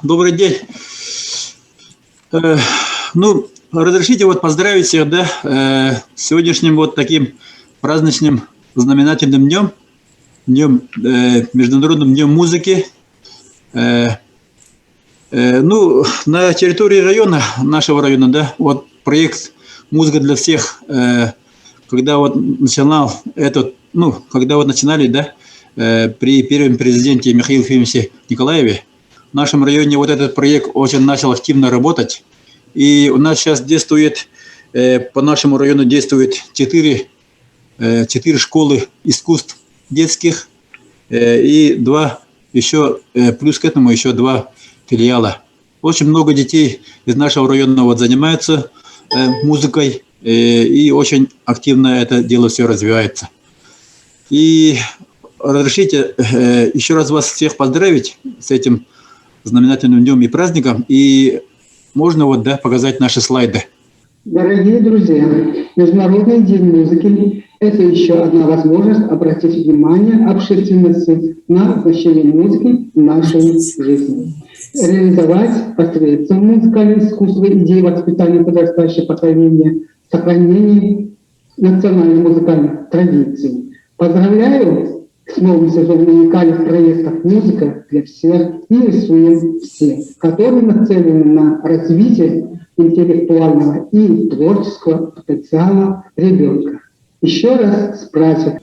Добрый день. Э, Разрешите поздравить всех, с сегодняшним таким праздничным знаменательным Международным днем музыки. На территории нашего района, проект «Музыка для всех», когда начинали, при первом президенте Михаиле Ефимовиче Николаеве, в нашем районе этот проект очень начал активно работать. И у нас сейчас действует, по нашему району действует 4 школы искусств детских и плюс к этому еще 2 филиала. Очень много детей из нашего района занимаются музыкой, и очень активно это дело все развивается. И разрешите еще раз вас всех поздравить с этим знаменательным днем и праздником. И можно показать наши слайды. Дорогие друзья, Международный день музыки – это еще одна возможность обратить внимание общественности на значение музыки в нашей жизни. Реализовать посредством музыкального искусства идеи воспитания подрастающего поколения, сохранения национальной музыкальной традиции. Поздравляю с новым сезоном уникальных проектов «Музыка для всех» и «Рисуем все», которые нацелены на развитие интеллектуального и творческого потенциала ребенка. Еще раз с праздником!